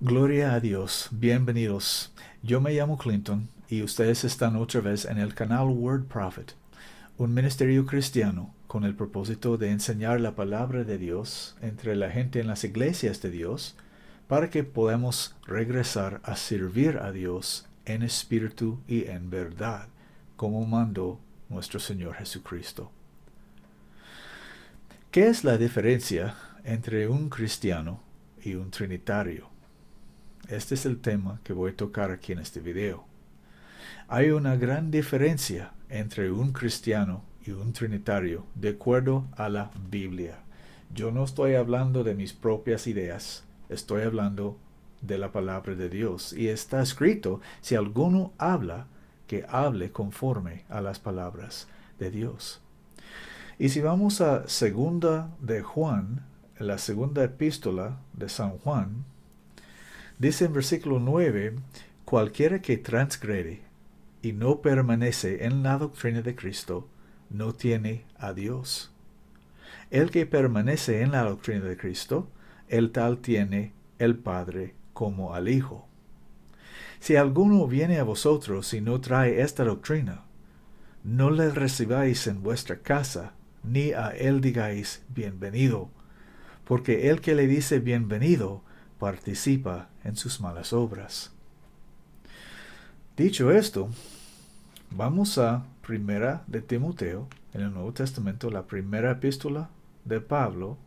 Gloria a Dios, bienvenidos. Yo me llamo Clinton y ustedes están otra vez en el canal Word Prophet, un ministerio cristiano con el propósito de enseñar la palabra de Dios entre la gente en las iglesias de Dios para que podamos regresar a servir a Dios en espíritu y en verdad, como mandó nuestro Señor Jesucristo. ¿Qué es la diferencia entre un cristiano y un trinitario? Este es el tema que voy a tocar aquí en este video. Hay una gran diferencia entre un cristiano y un trinitario de acuerdo a la Biblia. Yo no estoy hablando de mis propias ideas, estoy hablando de la palabra de Dios. Y está escrito, si alguno habla, que hable conforme a las palabras de Dios. Y si vamos a segunda de Juan, la segunda epístola de San Juan, dice en versículo 9, cualquiera que transgrede y no permanece en la doctrina de Cristo, no tiene a Dios. El que permanece en la doctrina de Cristo, el tal tiene el Padre como al Hijo. Si alguno viene a vosotros y no trae esta doctrina, no le recibáis en vuestra casa, ni a él digáis bienvenido, porque el que le dice bienvenido participa en sus malas obras. Dicho esto, vamos a Primera de Timoteo, en el Nuevo Testamento, la primera epístola de Pablo,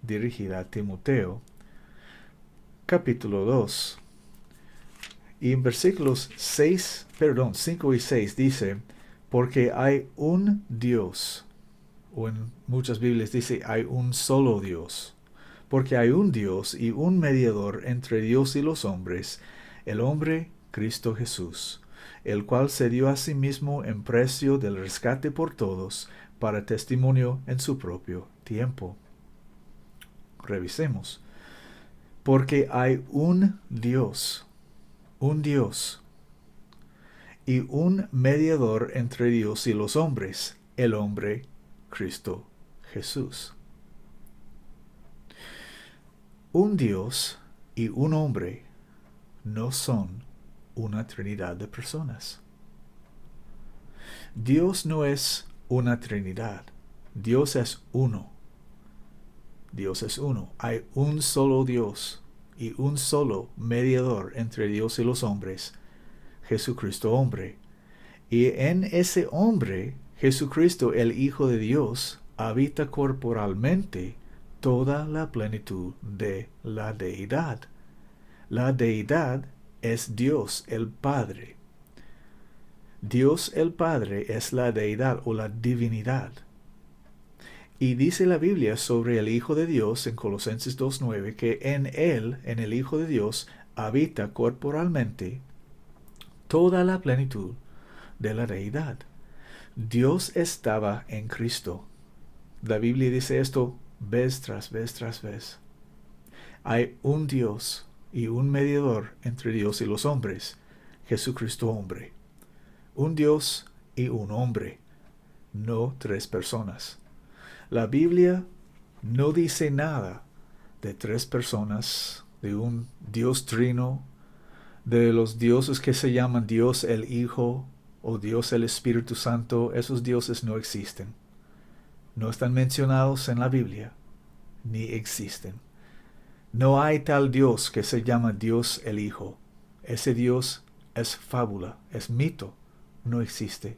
dirigida a Timoteo, capítulo 2. Y en versículos 5 y 6 dice, porque hay un Dios, o en muchas Biblias dice, hay un solo Dios. Porque hay un Dios y un mediador entre Dios y los hombres, el hombre Cristo Jesús, el cual se dio a sí mismo en precio del rescate por todos, para testimonio en su propio tiempo. Revisemos. Porque hay un Dios y un mediador entre Dios y los hombres, el hombre Cristo Jesús. Un Dios y un hombre no son una trinidad de personas. Dios no es una trinidad. Dios es uno. Dios es uno. Hay un solo Dios y un solo mediador entre Dios y los hombres, Jesucristo hombre. Y en ese hombre, Jesucristo, el Hijo de Dios, habita corporalmente toda la plenitud de la deidad. La deidad es Dios el Padre. Dios el Padre es la deidad o la divinidad. Y dice la Biblia sobre el Hijo de Dios en Colosenses 2:9 que en Él, en el Hijo de Dios, habita corporalmente toda la plenitud de la deidad. Dios estaba en Cristo. La Biblia dice esto vez tras vez tras vez. Hay un Dios y un mediador entre Dios y los hombres, Jesucristo hombre. Un Dios y un hombre, no tres personas. La Biblia no dice nada de tres personas, de un Dios trino, de los dioses que se llaman Dios el Hijo o Dios el Espíritu Santo. Esos dioses no existen. No están mencionados en la Biblia, ni existen. No hay tal Dios que se llama Dios el Hijo. Ese Dios es fábula, es mito, no existe.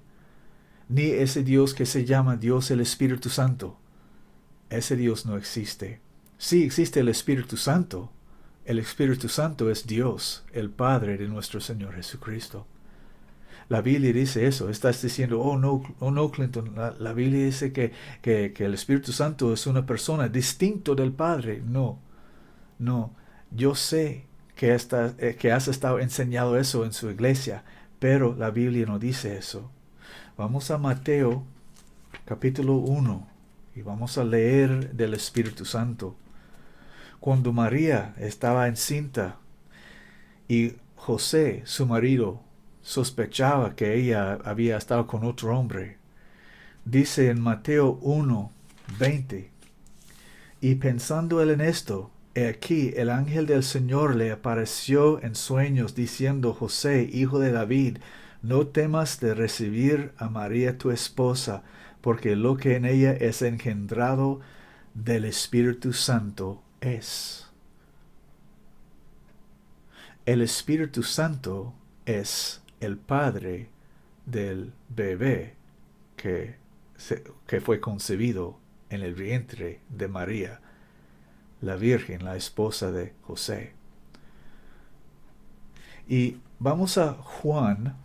Ni ese Dios que se llama Dios el Espíritu Santo. Ese Dios no existe. Sí existe el Espíritu Santo. El Espíritu Santo es Dios, el Padre de nuestro Señor Jesucristo. La Biblia dice eso. Estás diciendo, oh no, Clinton. La Biblia dice que el Espíritu Santo es una persona distinto del Padre. No. Yo sé que has estado enseñando eso en su iglesia, pero la Biblia no dice eso. Vamos a Mateo capítulo 1 y vamos a leer del Espíritu Santo. Cuando María estaba encinta y José, su marido, sospechaba que ella había estado con otro hombre, dice en Mateo 1:20, y pensando él en esto, He aquí, el ángel del Señor le apareció en sueños, diciendo: José, hijo de David, no temas de recibir a María tu esposa, porque lo que en ella es engendrado del Espíritu Santo es. El Espíritu Santo es el padre del bebé que fue concebido en el vientre de María, la Virgen, la esposa de José. Y vamos a Juan.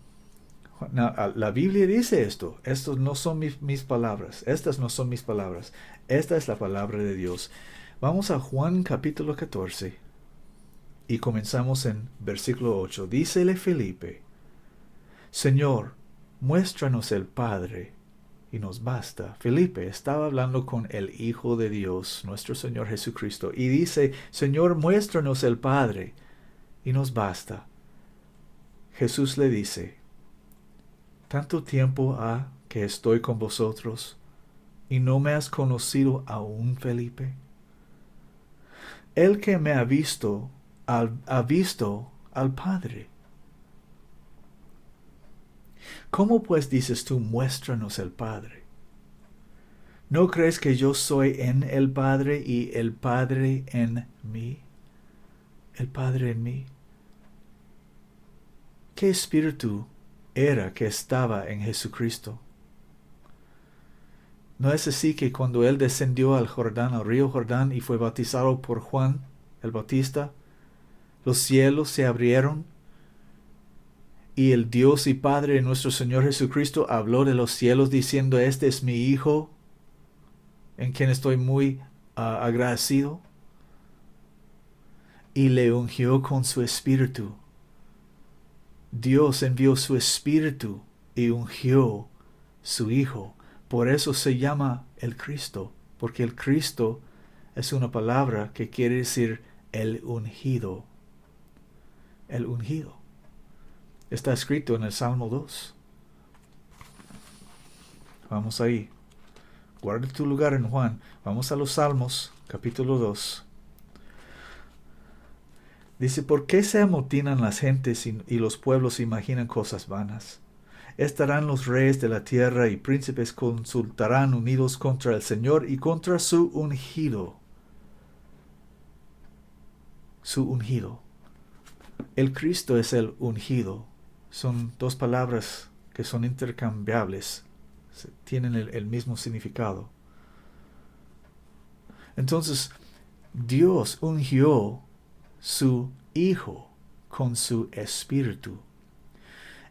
La Biblia dice esto. Estos no son mis palabras. Estas no son mis palabras. Esta es la palabra de Dios. Vamos a Juan capítulo 14 y comenzamos en versículo 8. Dícele Felipe: Señor, muéstranos el Padre y nos basta. Felipe estaba hablando con el Hijo de Dios, nuestro Señor Jesucristo, y dice: Señor, muéstranos el Padre y nos basta. Jesús le dice: ¿tanto tiempo ha que estoy con vosotros y no me has conocido aún, Felipe? El que me ha visto al Padre. ¿Cómo pues dices tú: muéstranos el Padre? ¿No crees que yo soy en el Padre y el Padre en mí? El Padre en mí. ¿Qué espíritu era que estaba en Jesucristo? ¿No es así que cuando él descendió al Jordán, al río Jordán, y fue bautizado por Juan el Bautista, los cielos se abrieron y el Dios y Padre de nuestro Señor Jesucristo habló de los cielos diciendo: este es mi Hijo, en quien estoy muy agradecido? Y le ungió con su Espíritu. Dios envió su Espíritu y ungió su Hijo. Por eso se llama el Cristo, porque el Cristo es una palabra que quiere decir el ungido. El ungido. Está escrito en el Salmo 2. Vamos ahí. Guarda tu lugar en Juan. Vamos a los Salmos, capítulo 2. Dice: ¿por qué se amotinan las gentes y los pueblos imaginan cosas vanas? Estarán los reyes de la tierra y príncipes consultarán unidos contra el Señor y contra su ungido. Su ungido. El Cristo es el ungido. Son dos palabras que son intercambiables. Tienen el mismo significado. Entonces, Dios ungió su Hijo con su Espíritu.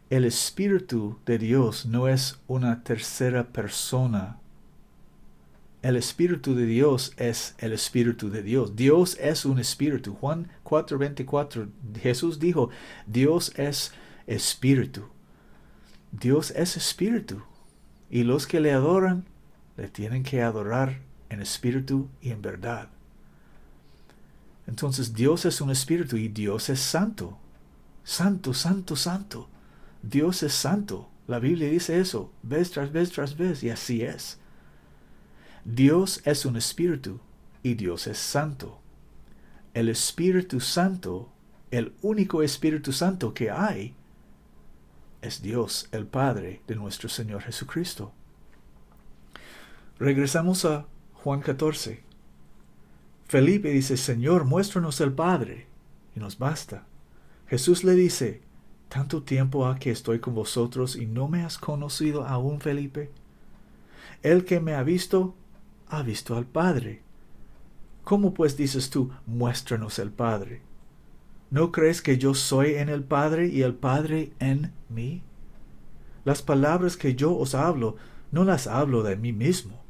El Espíritu de Dios no es una tercera persona. El Espíritu de Dios es el Espíritu de Dios. Dios es un Espíritu. Juan 4:24, Jesús dijo: Dios es Espíritu. Dios es Espíritu. Y los que le adoran, le tienen que adorar en espíritu y en verdad. Entonces Dios es un Espíritu y Dios es santo. Santo, santo, santo. Dios es santo. La Biblia dice eso, vez tras vez tras vez, y así es. Dios es un Espíritu y Dios es santo. El Espíritu Santo, el único Espíritu Santo que hay, es Dios, el Padre de nuestro Señor Jesucristo. Regresamos a Juan 14. Felipe dice: Señor, muéstranos el Padre, y nos basta. Jesús le dice: ¿tanto tiempo ha que estoy con vosotros y no me has conocido aún, Felipe? El que me ha visto al Padre. ¿Cómo pues dices tú: muéstranos el Padre? ¿No crees que yo soy en el Padre y el Padre en mí? Las palabras que yo os hablo, no las hablo de mí mismo,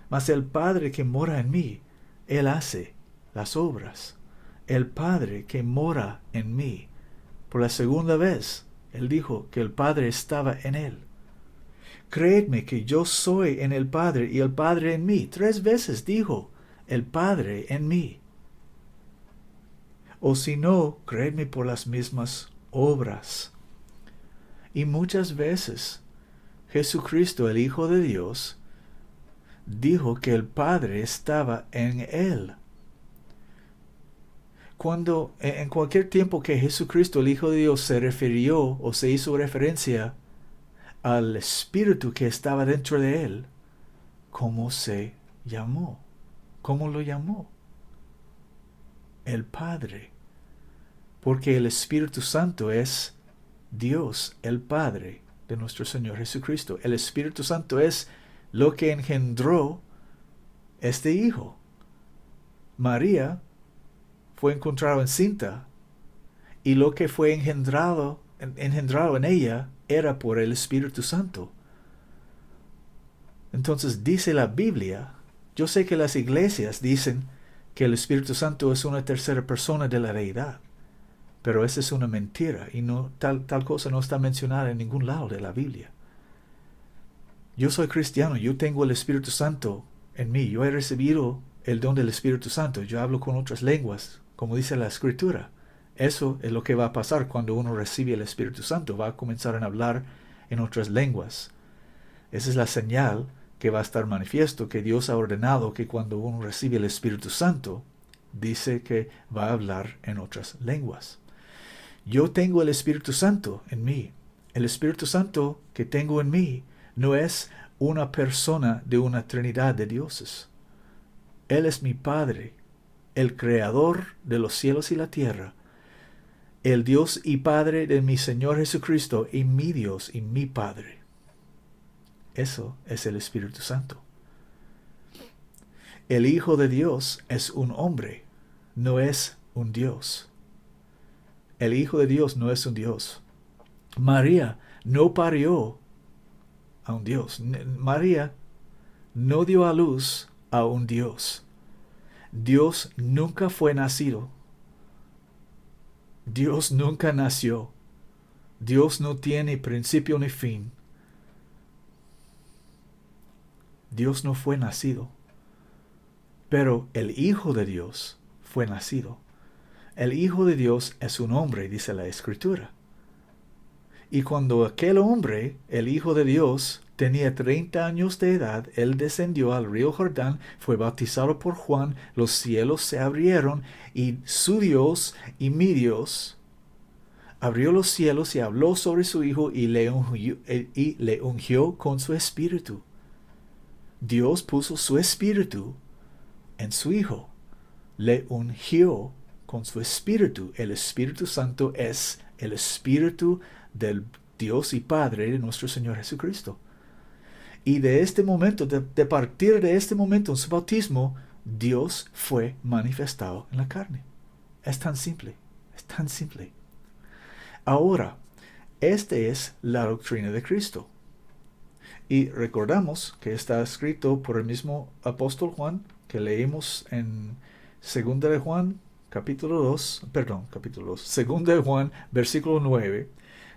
mas el Padre que mora en mí, Él hace las obras. El Padre que mora en mí. Por la segunda vez, Él dijo que el Padre estaba en Él. Creedme que yo soy en el Padre y el Padre en mí. 3 veces dijo: el Padre en mí. O si no, creedme por las mismas obras. Y muchas veces Jesucristo, el Hijo de Dios, dijo que el Padre estaba en Él. cuando en cualquier tiempo que Jesucristo, el Hijo de Dios, se refirió o se hizo referencia al Espíritu que estaba dentro de él, ¿cómo se llamó? ¿Cómo lo llamó? El Padre. Porque el Espíritu Santo es Dios, el Padre de nuestro Señor Jesucristo. El Espíritu Santo es lo que engendró este Hijo. María fue encontrada encinta y lo que fue engendrado en ella era por el Espíritu Santo. Entonces dice la Biblia, yo sé que las iglesias dicen que el Espíritu Santo es una tercera persona de la deidad, pero esa es una mentira y no, tal cosa no está mencionada en ningún lado de la Biblia. Yo soy cristiano, yo tengo el Espíritu Santo en mí, yo he recibido el don del Espíritu Santo, yo hablo con otras lenguas, como dice la Escritura. Eso es lo que va a pasar cuando uno recibe el Espíritu Santo, va a comenzar a hablar en otras lenguas. Esa es la señal que va a estar manifiesto, que Dios ha ordenado que cuando uno recibe el Espíritu Santo, dice que va a hablar en otras lenguas. Yo tengo el Espíritu Santo en mí. El Espíritu Santo que tengo en mí no es una persona de una trinidad de dioses. Él es mi Padre, el Creador de los cielos y la tierra, el Dios y Padre de mi Señor Jesucristo y mi Dios y mi Padre. Eso es el Espíritu Santo. El Hijo de Dios es un hombre, no es un Dios. El Hijo de Dios no es un Dios. María no parió a un Dios. María no dio a luz a un Dios. Dios nunca fue nacido. Dios nunca nació. Dios no tiene principio ni fin. Dios no fue nacido. Pero el Hijo de Dios fue nacido. El Hijo de Dios es un hombre, dice la Escritura. Y cuando aquel hombre, el Hijo de Dios, tenía 30 años de edad, él descendió al río Jordán, fue bautizado por Juan, los cielos se abrieron y su Dios y mi Dios abrió los cielos y habló sobre su Hijo y le ungió con su Espíritu. Dios puso su Espíritu en su Hijo, le ungió con su Espíritu. El Espíritu Santo es el Espíritu del Dios y Padre de nuestro Señor Jesucristo. Y de este momento, de partir de este momento en su bautismo, Dios fue manifestado en la carne. Es tan simple, es tan simple. Ahora, esta es la doctrina de Cristo. Y recordamos que está escrito por el mismo apóstol Juan, que leímos en 2 de Juan, capítulo 2, versículo 9.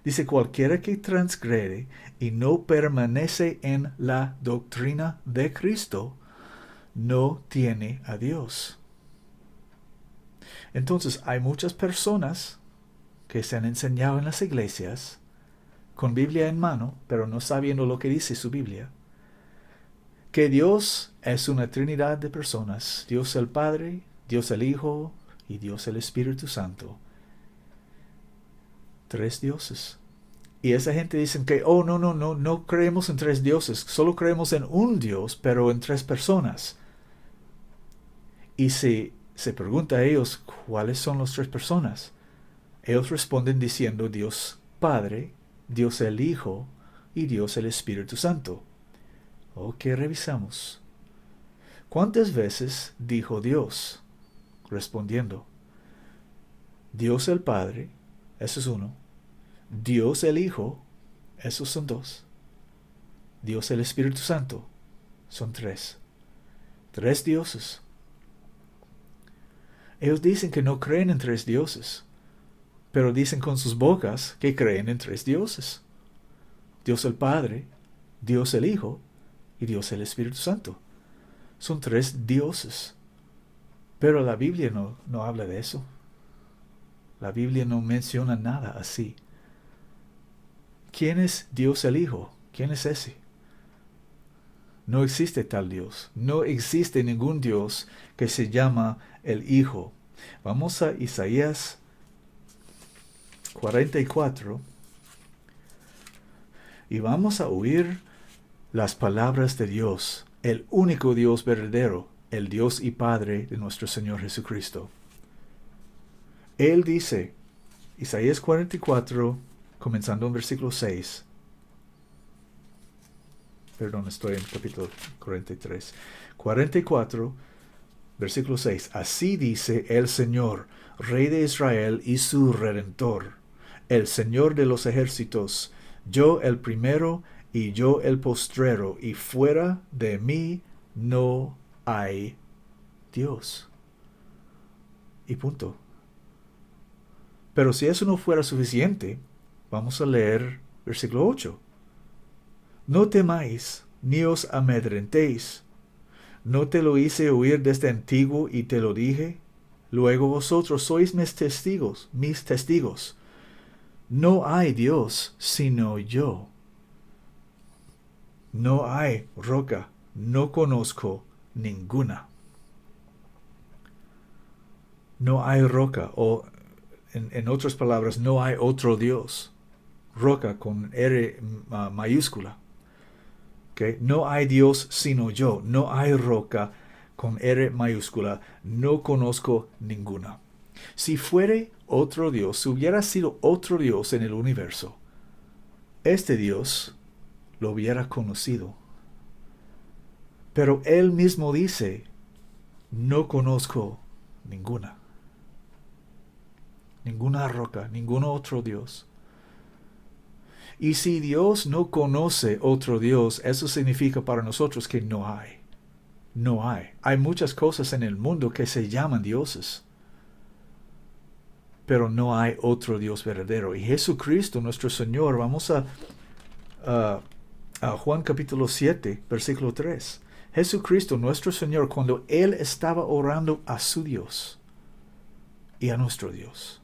Dice, cualquiera que transgrede y no permanece en la doctrina de Cristo, no tiene a Dios. Entonces, hay muchas personas que se han enseñado en las iglesias, con Biblia en mano, pero no sabiendo lo que dice su Biblia, que Dios es una trinidad de personas, Dios el Padre, Dios el Hijo y Dios el Espíritu Santo. 3 dioses. Y esa gente dice que, no creemos en 3 dioses, solo creemos en un Dios, pero en 3 personas. Y se pregunta a ellos, ¿cuáles son las 3 personas? Ellos responden diciendo Dios Padre, Dios el Hijo y Dios el Espíritu Santo. Ok, revisamos. ¿Cuántas veces dijo Dios? Respondiendo, Dios el Padre, eso es 1. Dios el Hijo, esos son 2. Dios el Espíritu Santo, son 3. 3 dioses. Ellos dicen que no creen en 3 dioses, pero dicen con sus bocas que creen en 3 dioses. Dios el Padre, Dios el Hijo y Dios el Espíritu Santo. Son 3 dioses. Pero la Biblia no habla de eso. La Biblia no menciona nada así. ¿Quién es Dios el Hijo? ¿Quién es ese? No existe tal Dios. No existe ningún Dios que se llama el Hijo. Vamos a Isaías 44 y vamos a oír las palabras de Dios, el único Dios verdadero, el Dios y Padre de nuestro Señor Jesucristo. Él dice, Isaías 44, comenzando en versículo 6. Perdón, estoy en capítulo 43. 44, versículo 6. Así dice el Señor, Rey de Israel y su Redentor, el Señor de los ejércitos, yo el primero y yo el postrero, y fuera de mí no hay Dios. Y punto. Pero si eso no fuera suficiente, vamos a leer versículo 8. No temáis, ni os amedrentéis. ¿No te lo hice oír desde antiguo y te lo dije? Luego vosotros sois mis testigos, mis testigos. No hay Dios sino yo. No hay roca, no conozco ninguna. No hay roca, o en otras palabras, no hay otro Dios. Roca con R mayúscula. ¿Okay? No hay Dios sino yo. No hay roca con R mayúscula. No conozco ninguna. Si fuere otro Dios, si hubiera sido otro Dios en el universo, este Dios lo hubiera conocido. Pero Él mismo dice, no conozco ninguna. Ninguna roca, ningún otro Dios. Y si Dios no conoce otro Dios, eso significa para nosotros que no hay. No hay. Hay muchas cosas en el mundo que se llaman dioses. Pero no hay otro Dios verdadero. Y Jesucristo, nuestro Señor, vamos a Juan capítulo 7, versículo 3. Jesucristo, nuestro Señor, cuando Él estaba orando a su Dios y a nuestro Dios,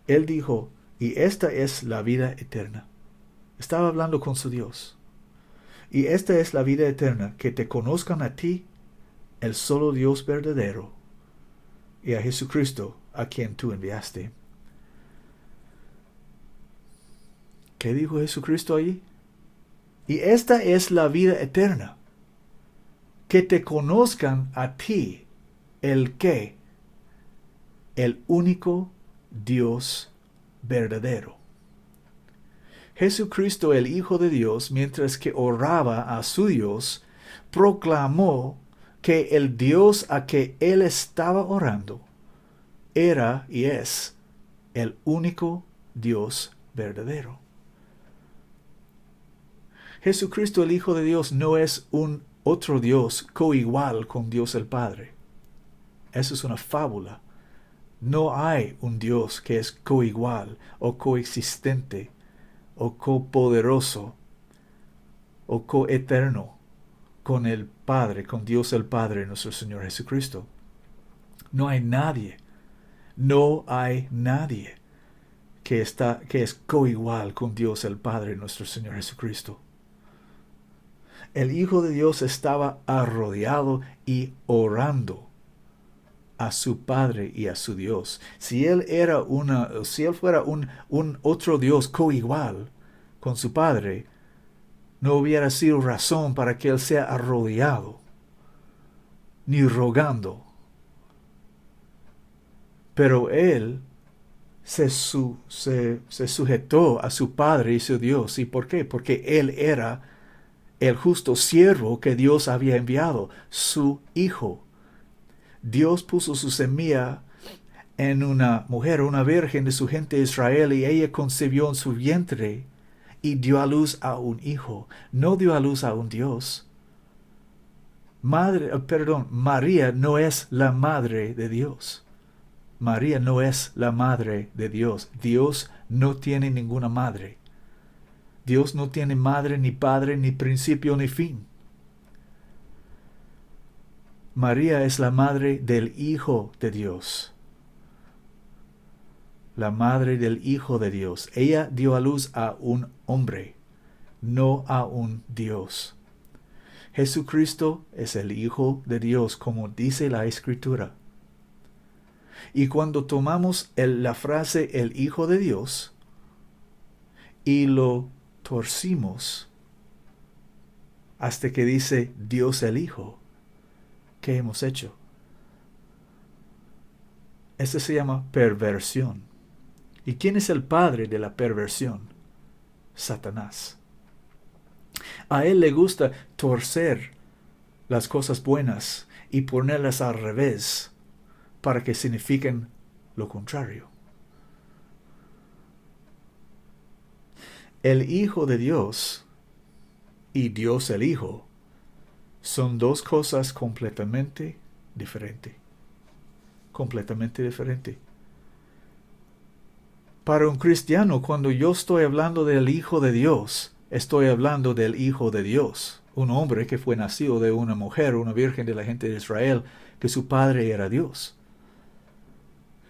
Él dijo, y esta es la vida eterna. Estaba hablando con su Dios. Y esta es la vida eterna, que te conozcan a ti, el solo Dios verdadero, y a Jesucristo, a quien tú enviaste. ¿Qué dijo Jesucristo allí? Y esta es la vida eterna, que te conozcan a ti, el que, el único Dios verdadero. Jesucristo, el Hijo de Dios, mientras que oraba a su Dios, proclamó que el Dios a que Él estaba orando era y es el único Dios verdadero. Jesucristo, el Hijo de Dios, no es un otro Dios coigual con Dios el Padre. Eso es una fábula. No hay un Dios que es coigual o coexistente o copoderoso o coeterno con el Padre, con Dios el Padre, nuestro Señor Jesucristo. No hay nadie que es coigual con Dios el Padre, nuestro Señor Jesucristo. El Hijo de Dios estaba arrodillado y orando a su Padre y a su Dios. Si Él fuera un otro Dios coigual con su Padre, no hubiera sido razón para que Él sea arrodillado, ni rogando. Pero Él se sujetó a su Padre y su Dios. ¿Y por qué? Porque Él era el justo siervo que Dios había enviado, su Hijo. Dios puso su semilla en una mujer, una virgen de su gente Israel, y ella concibió en su vientre y dio a luz a un hijo. No dio a luz a un Dios. María no es la madre de Dios. María no es la madre de Dios. Dios no tiene ninguna madre. Dios no tiene madre, ni padre, ni principio, ni fin. María es la madre del Hijo de Dios. La madre del Hijo de Dios. Ella dio a luz a un hombre, no a un Dios. Jesucristo es el Hijo de Dios, como dice la Escritura. Y cuando tomamos la frase el Hijo de Dios y lo torcimos hasta que dice Dios el Hijo, ¿qué hemos hecho? Eso se llama perversión. ¿Y quién es el padre de la perversión? Satanás. A él le gusta torcer las cosas buenas y ponerlas al revés para que signifiquen lo contrario. El Hijo de Dios y Dios el Hijo son dos cosas completamente diferentes. Completamente diferentes. Para un cristiano, cuando yo estoy hablando del Hijo de Dios, estoy hablando del Hijo de Dios, un hombre que fue nacido de una mujer, una virgen de la gente de Israel, que su padre era Dios.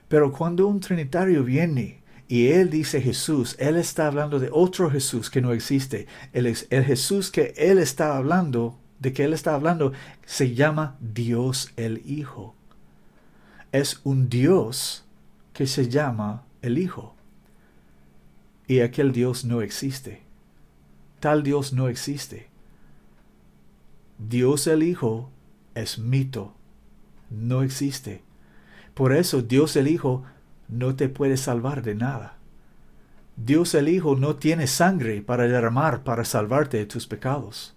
Pero cuando un trinitario viene y él dice Jesús, él está hablando de otro Jesús que no existe. El Jesús que él está hablando, de que él está hablando, se llama Dios el Hijo. Es un Dios que se llama el Hijo. Y aquel Dios no existe. Tal Dios no existe. Dios el Hijo es mito. No existe. Por eso Dios el Hijo no te puede salvar de nada. Dios el Hijo no tiene sangre para derramar para salvarte de tus pecados.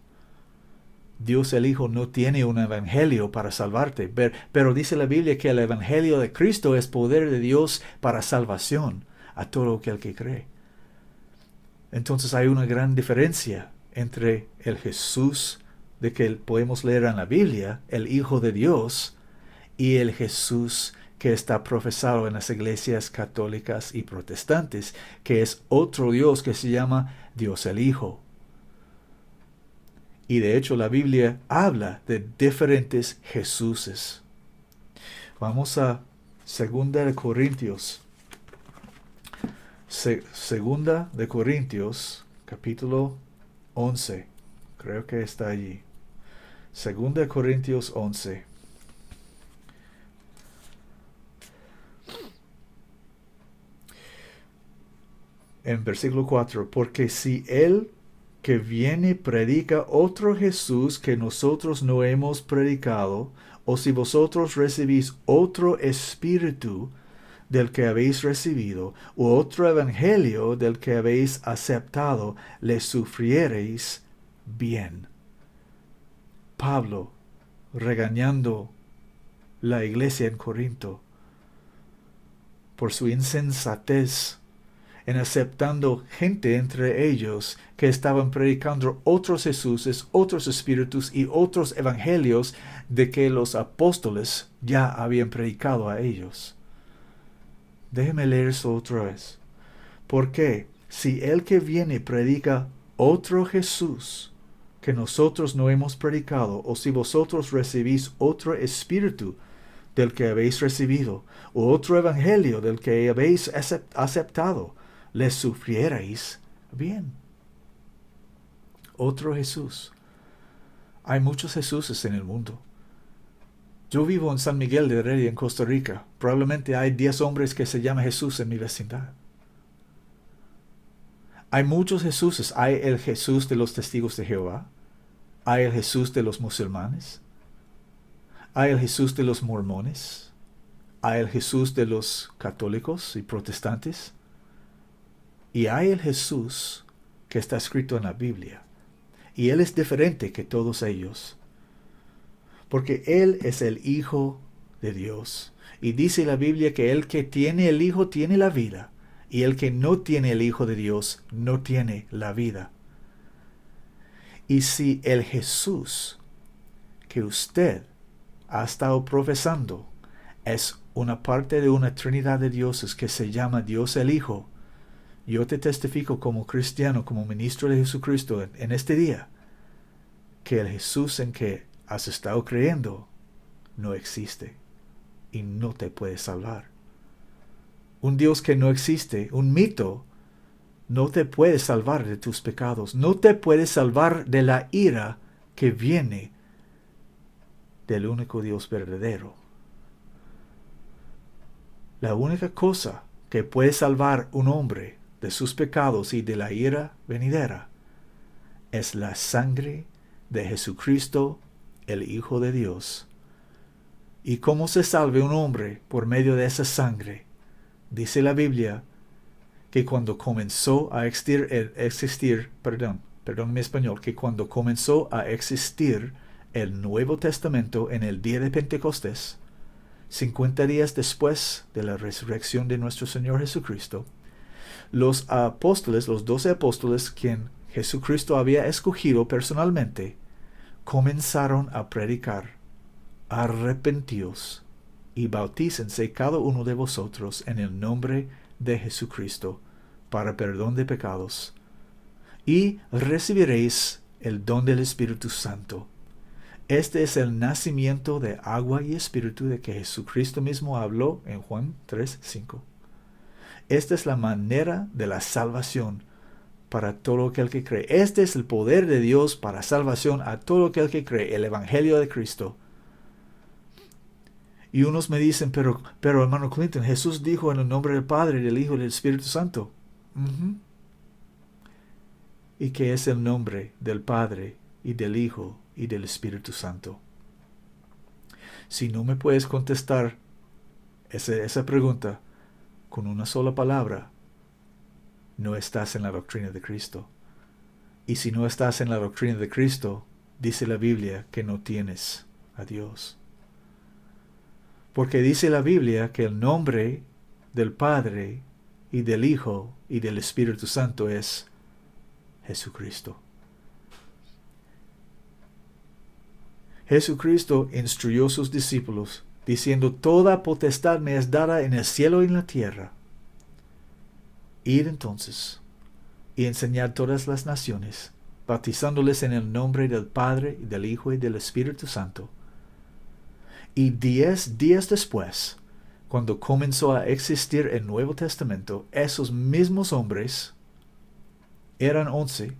Dios el Hijo no tiene un evangelio para salvarte. Pero dice la Biblia que el evangelio de Cristo es poder de Dios para salvación a todo aquel que cree. Entonces hay una gran diferencia entre el Jesús de que podemos leer en la Biblia, el Hijo de Dios, y el Jesús que está profesado en las iglesias católicas y protestantes, que es otro Dios que se llama Dios el Hijo. Y de hecho la Biblia habla de diferentes Jesuses. Vamos a 2 de Corintios. Segunda de Corintios, capítulo 11. Creo que está allí. 2 de Corintios 11. En versículo 4. Porque si él que viene predica otro Jesús que nosotros no hemos predicado, o si vosotros recibís otro espíritu del que habéis recibido, u otro evangelio del que habéis aceptado, le sufriereis bien. Pablo regañando la iglesia en Corinto por su insensatez en aceptando gente entre ellos que estaban predicando otros Jesuses, otros espíritus y otros evangelios de que los apóstoles ya habían predicado a ellos. Déjeme leer eso otra vez. Porque si el que viene predica otro Jesús que nosotros no hemos predicado, o si vosotros recibís otro espíritu del que habéis recibido, o otro evangelio del que habéis aceptado, les sufrierais bien. Otro Jesús. Hay muchos Jesuses en el mundo. Yo vivo en San Miguel de Heredia, en Costa Rica. Probablemente hay 10 hombres que se llaman Jesús en mi vecindad. Hay muchos Jesuses. Hay el Jesús de los testigos de Jehová. Hay el Jesús de los musulmanes. Hay el Jesús de los mormones. Hay el Jesús de los católicos y protestantes. Y hay el Jesús que está escrito en la Biblia. Y Él es diferente que todos ellos. Porque Él es el Hijo de Dios. Y dice la Biblia que el que tiene el Hijo tiene la vida. Y el que no tiene el Hijo de Dios no tiene la vida. Y si el Jesús que usted ha estado profesando es una parte de una trinidad de dioses que se llama Dios el Hijo, yo te testifico como cristiano, como ministro de Jesucristo en este día, que el Jesús en que has estado creyendo no existe y no te puede salvar. Un Dios que no existe, un mito, no te puede salvar de tus pecados, no te puede salvar de la ira que viene del único Dios verdadero. La única cosa que puede salvar un hombre de sus pecados y de la ira venidera es la sangre de Jesucristo, el Hijo de Dios. ¿Y cómo se salve un hombre por medio de esa sangre? Dice la Biblia que cuando comenzó a que cuando comenzó a existir el Nuevo Testamento en el día de Pentecostés, 50 días después de la resurrección de nuestro Señor Jesucristo, los apóstoles, los 12 apóstoles, quien Jesucristo había escogido personalmente, comenzaron a predicar: arrepentíos y bautícense cada uno de vosotros en el nombre de Jesucristo para perdón de pecados, y recibiréis el don del Espíritu Santo. Este es el nacimiento de agua y espíritu de que Jesucristo mismo habló en Juan 3:5. Esta es la manera de la salvación para todo aquel que cree. Este es el poder de Dios para salvación a todo aquel que cree, el Evangelio de Cristo. Y unos me dicen, pero hermano Clinton, Jesús dijo en el nombre del Padre, del Hijo y del Espíritu Santo. ¿Y qué es el nombre del Padre y del Hijo y del Espíritu Santo? Si no me puedes contestar esa pregunta con una sola palabra, no estás en la doctrina de Cristo. Y si no estás en la doctrina de Cristo, dice la Biblia que no tienes a Dios. Porque dice la Biblia que el nombre del Padre y del Hijo y del Espíritu Santo es Jesucristo. Jesucristo instruyó a sus discípulos, diciendo: toda potestad me es dada en el cielo y en la tierra. Id entonces y enseñad todas las naciones, bautizándoles en el nombre del Padre, y del Hijo y del Espíritu Santo. Y 10 días después, cuando comenzó a existir el Nuevo Testamento, esos mismos hombres, eran 11,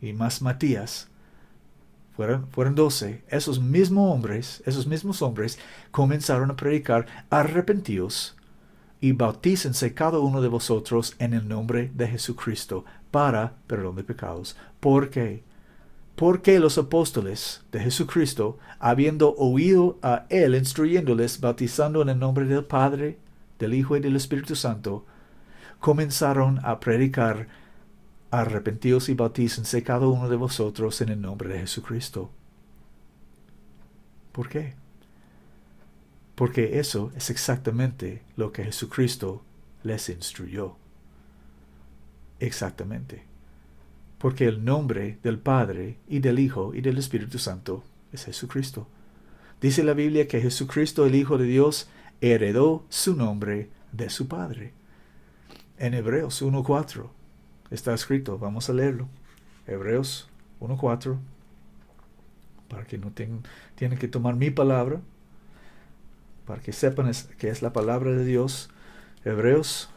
y más Matías, fueron 12, esos mismos hombres comenzaron a predicar: arrepentíos y bautícense cada uno de vosotros en el nombre de Jesucristo para perdón de pecados. ¿Por qué? Porque los apóstoles de Jesucristo, habiendo oído a Él instruyéndoles, bautizando en el nombre del Padre, del Hijo y del Espíritu Santo, comenzaron a predicar: arrepentíos y bautícense cada uno de vosotros en el nombre de Jesucristo. ¿Por qué? Porque eso es exactamente lo que Jesucristo les instruyó. Exactamente. Porque el nombre del Padre y del Hijo y del Espíritu Santo es Jesucristo. Dice la Biblia que Jesucristo, el Hijo de Dios, heredó su nombre de su Padre. En Hebreos 1:4 está escrito, vamos a leerlo. Hebreos 1:4, para que no tienen que tomar mi palabra, para que sepan que es la palabra de Dios. Hebreos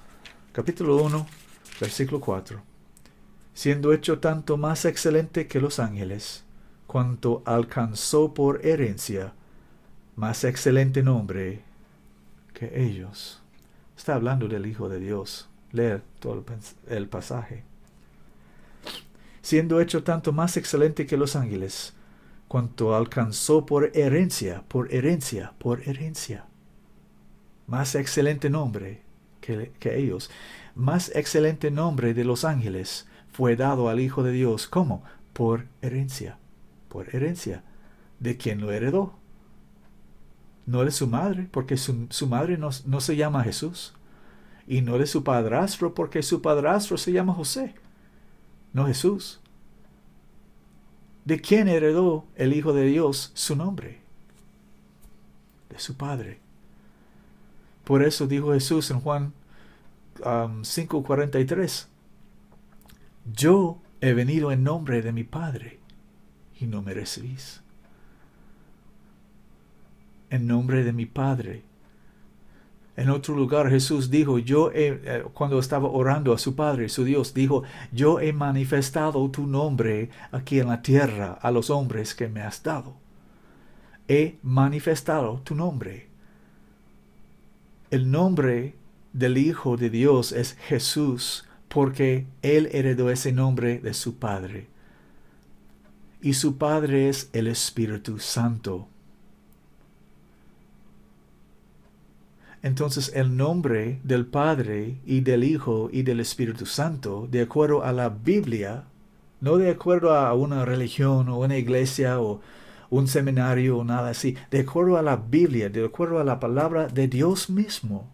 capítulo 1, versículo 4. Siendo hecho tanto más excelente que los ángeles, cuanto alcanzó por herencia más excelente nombre que ellos. Está hablando del Hijo de Dios. Leer todo el pasaje. Siendo hecho tanto más excelente que los ángeles, cuanto alcanzó por herencia, más excelente nombre que ellos. Más excelente nombre de los ángeles fue dado al Hijo de Dios. ¿Cómo? Por herencia. Por herencia. ¿De quién lo heredó? No de su madre, porque su madre no se llama Jesús. Y no de su padrastro, porque su padrastro se llama José, no Jesús. ¿De quién heredó el Hijo de Dios su nombre? De su Padre. Por eso dijo Jesús en Juan 5:43, yo he venido en nombre de mi Padre y no me recibís. En nombre de mi Padre. En otro lugar Jesús dijo, cuando estaba orando a su Padre, su Dios, dijo: yo he manifestado tu nombre aquí en la tierra a los hombres que me has dado. He manifestado tu nombre. El nombre del Hijo de Dios es Jesús, porque Él heredó ese nombre de su Padre. Y su Padre es el Espíritu Santo. Entonces el nombre del Padre y del Hijo y del Espíritu Santo, de acuerdo a la Biblia, no de acuerdo a una religión o una iglesia o un seminario o nada así, de acuerdo a la Biblia, de acuerdo a la palabra de Dios mismo,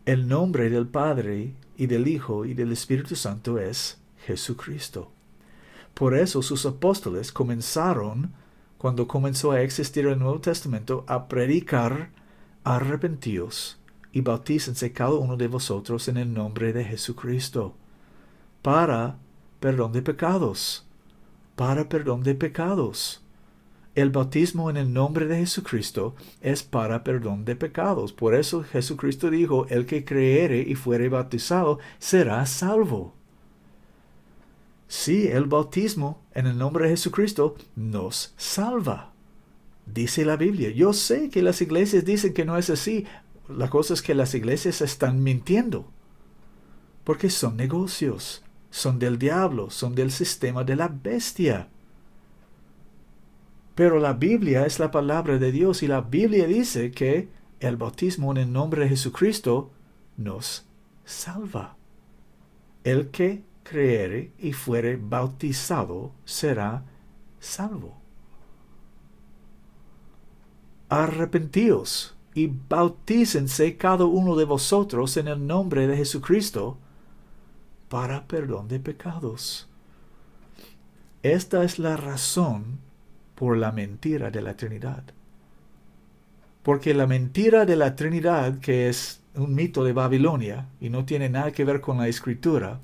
el nombre del Padre y del Hijo y del Espíritu Santo es Jesucristo. Por eso sus apóstoles comenzaron, cuando comenzó a existir el Nuevo Testamento, a predicar: arrepentíos y bautícense cada uno de vosotros en el nombre de Jesucristo, para perdón de pecados, para perdón de pecados. El bautismo en el nombre de Jesucristo es para perdón de pecados. Por eso Jesucristo dijo: el que creere y fuere bautizado será salvo. Sí, el bautismo en el nombre de Jesucristo nos salva. Dice la Biblia. Yo sé que las iglesias dicen que no es así. La cosa es que las iglesias están mintiendo. Porque son negocios. Son del diablo. Son del sistema de la bestia. Pero la Biblia es la palabra de Dios. Y la Biblia dice que el bautismo en el nombre de Jesucristo nos salva. El que creere y fuere bautizado será salvo. Arrepentíos y bautícense cada uno de vosotros en el nombre de Jesucristo para perdón de pecados. Esta es la razón por la mentira de la Trinidad. Porque la mentira de la Trinidad, que es un mito de Babilonia y no tiene nada que ver con la Escritura,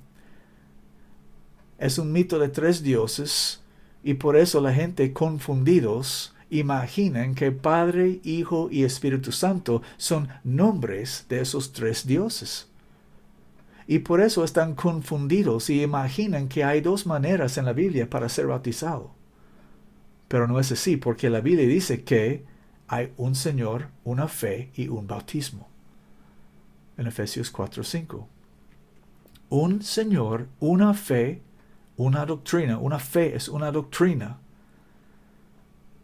es un mito de 3 dioses, y por eso la gente, confundidos, imaginan que Padre, Hijo y Espíritu Santo son nombres de esos 3 dioses. Y por eso están confundidos y imaginan que hay 2 maneras en la Biblia para ser bautizado. Pero no es así, porque la Biblia dice que hay un Señor, una fe y un bautismo. En Efesios 4:5. Un Señor, una fe, una doctrina. Una fe es una doctrina.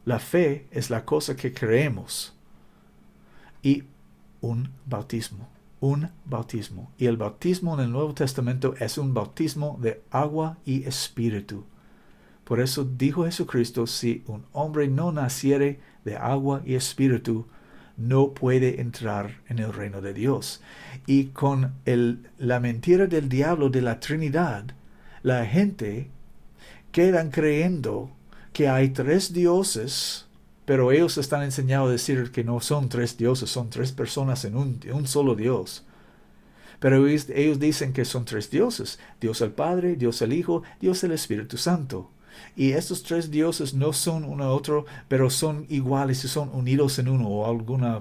La fe es la cosa que creemos. Y un bautismo. Un bautismo. Y el bautismo en el Nuevo Testamento es un bautismo de agua y espíritu. Por eso dijo Jesucristo: si un hombre no naciere de agua y espíritu, no puede entrar en el reino de Dios. Y con la mentira del diablo de la Trinidad, la gente quedan creyendo que hay 3 dioses, pero ellos están enseñados a decir que no son 3 dioses, son 3 personas en un solo Dios. Pero ellos dicen que son 3 dioses: Dios el Padre, Dios el Hijo, Dios el Espíritu Santo. Y estos 3 dioses no son uno a otro, pero son iguales y son unidos en uno, o alguna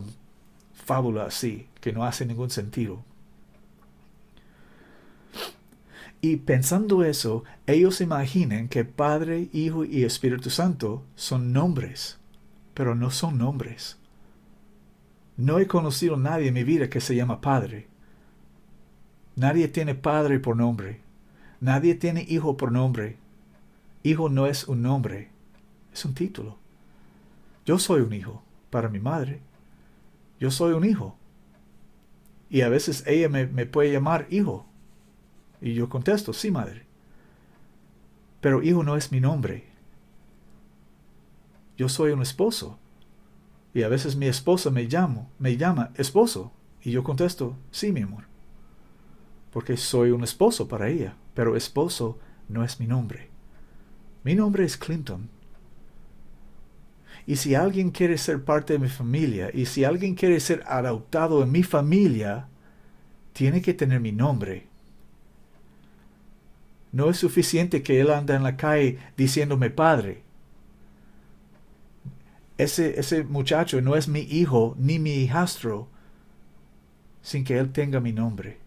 fábula así, que no hace ningún sentido. Y pensando eso, ellos imaginan que Padre, Hijo y Espíritu Santo son nombres, pero no son nombres. No he conocido a nadie en mi vida que se llama Padre. Nadie tiene Padre por nombre. Nadie tiene Hijo por nombre. Hijo no es un nombre, es un título. Yo soy un hijo para mi madre. Yo soy un hijo. Y a veces ella me puede llamar hijo. Y yo contesto: sí, madre. Pero hijo no es mi nombre. Yo soy un esposo. Y a veces mi esposa me llama esposo. Y yo contesto: sí, mi amor. Porque soy un esposo para ella. Pero esposo no es mi nombre. Mi nombre es Clinton. Y si alguien quiere ser parte de mi familia, y si alguien quiere ser adoptado en mi familia, tiene que tener mi nombre. No es suficiente que él anda en la calle diciéndome padre. Ese muchacho no es mi hijo ni mi hijastro sin que él tenga mi nombre.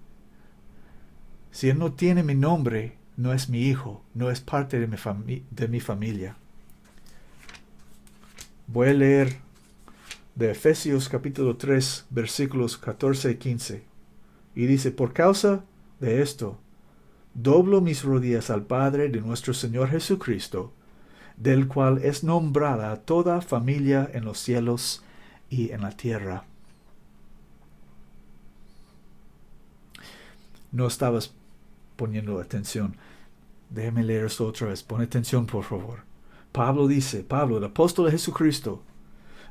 Si él no tiene mi nombre, no es mi hijo, no es parte de mi familia. Voy a leer de Efesios capítulo 3, versículos 14 y 15. Y dice, por causa de esto, doblo mis rodillas al Padre de nuestro Señor Jesucristo, del cual es nombrada toda familia en los cielos y en la tierra. No estabas poniendo atención. Déjeme leer esto otra vez. Pon atención, por favor. Pablo, el apóstol de Jesucristo,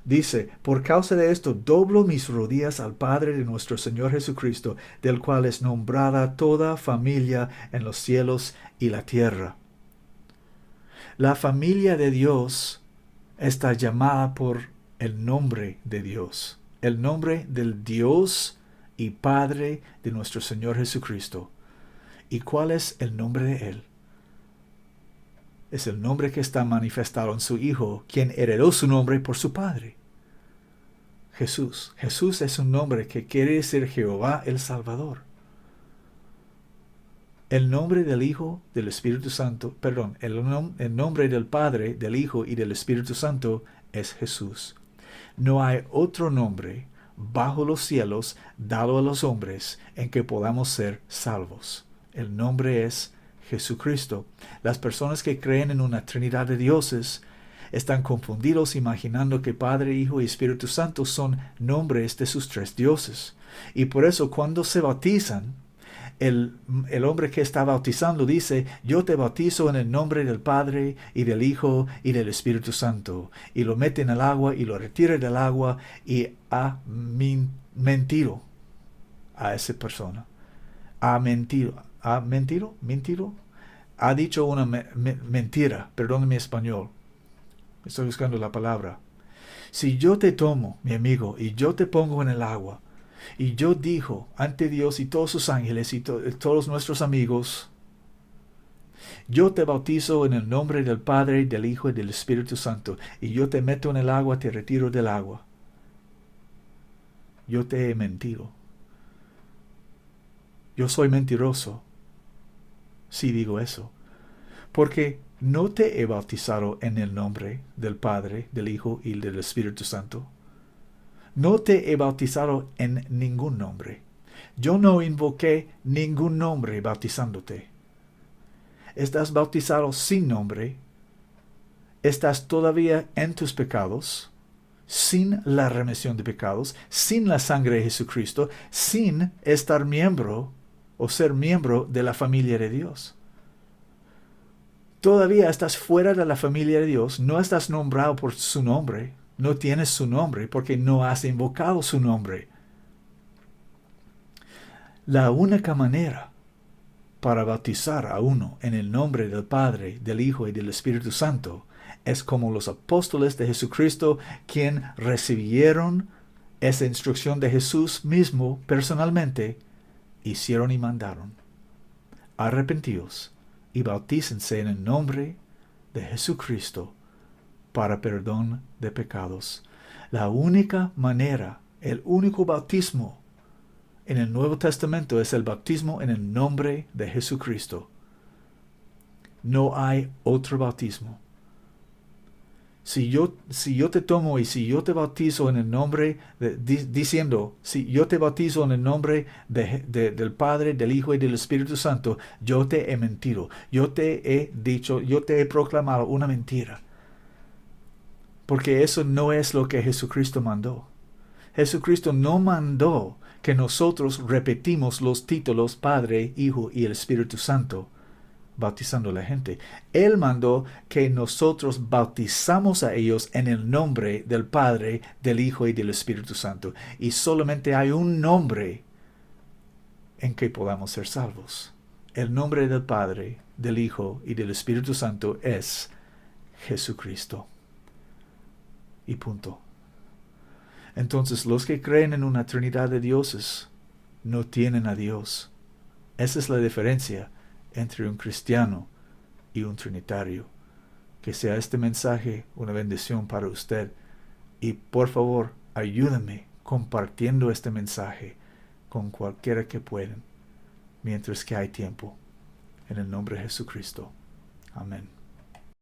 dice, por causa de esto, doblo mis rodillas al Padre de nuestro Señor Jesucristo, del cual es nombrada toda familia en los cielos y la tierra. La familia de Dios está llamada por el nombre de Dios, el nombre del Dios y Padre de nuestro Señor Jesucristo. ¿Y cuál es el nombre de Él? Es el nombre que está manifestado en su Hijo, quien heredó su nombre por su Padre. Jesús. Jesús es un nombre que quiere decir Jehová el Salvador. El nombre del Hijo, del Espíritu Santo, el nombre del Padre, del Hijo y del Espíritu Santo es Jesús. No hay otro nombre bajo los cielos dado a los hombres en que podamos ser salvos. El nombre es Jesucristo. Las personas que creen en una Trinidad de dioses están confundidos imaginando que Padre, Hijo y Espíritu Santo son nombres de sus tres dioses. Y por eso cuando se bautizan, el hombre que está bautizando dice, yo te bautizo en el nombre del Padre y del Hijo y del Espíritu Santo. Y lo mete en el agua y lo retira del agua y ha mentido a esa persona. ¿Ha mentido? Ha dicho una mentira. Perdón mi español. Estoy buscando la palabra. Si yo te tomo, mi amigo, y yo te pongo en el agua, y yo digo ante Dios y todos sus ángeles y todos nuestros amigos, yo te bautizo en el nombre del Padre, del Hijo y del Espíritu Santo, y yo te meto en el agua, te retiro del agua. Yo te he mentido. Yo soy mentiroso si digo eso, porque no te he bautizado en el nombre del Padre, del Hijo y del Espíritu Santo. No te he bautizado en ningún nombre. Yo no invoqué ningún nombre bautizándote. Estás bautizado sin nombre. Estás todavía en tus pecados, sin la remisión de pecados, sin la sangre de Jesucristo, sin estar miembro o ser miembro de la familia de Dios. Todavía estás fuera de la familia de Dios, no estás nombrado por su nombre, no tienes su nombre porque no has invocado su nombre. La única manera para bautizar a uno en el nombre del Padre, del Hijo y del Espíritu Santo es como los apóstoles de Jesucristo, quien recibieron esa instrucción de Jesús mismo personalmente, hicieron y mandaron. Arrepentíos y bautícense en el nombre de Jesucristo para perdón de pecados. La única manera, el único bautismo en el Nuevo Testamento es el bautismo en el nombre de Jesucristo. No hay otro bautismo. Si yo te tomo y si yo te bautizo en el nombre, diciendo, si yo te bautizo en el nombre del Padre, del Hijo y del Espíritu Santo, yo te he mentido. Yo te he dicho, yo te he proclamado una mentira. Porque eso no es lo que Jesucristo mandó. Jesucristo no mandó que nosotros repetimos los títulos Padre, Hijo y el Espíritu Santo, bautizando a la gente. Él mandó que nosotros bautizamos a ellos en el nombre del Padre, del Hijo y del Espíritu Santo. Y solamente hay un nombre en que podamos ser salvos. El nombre del Padre, del Hijo y del Espíritu Santo es Jesucristo. Y punto. Entonces, los que creen en una Trinidad de dioses no tienen a Dios. Esa es la diferencia entre un cristiano y un trinitario. Que sea este mensaje una bendición para usted. Y por favor, ayúdame compartiendo este mensaje con cualquiera que puedan, mientras que hay tiempo. En el nombre de Jesucristo. Amén.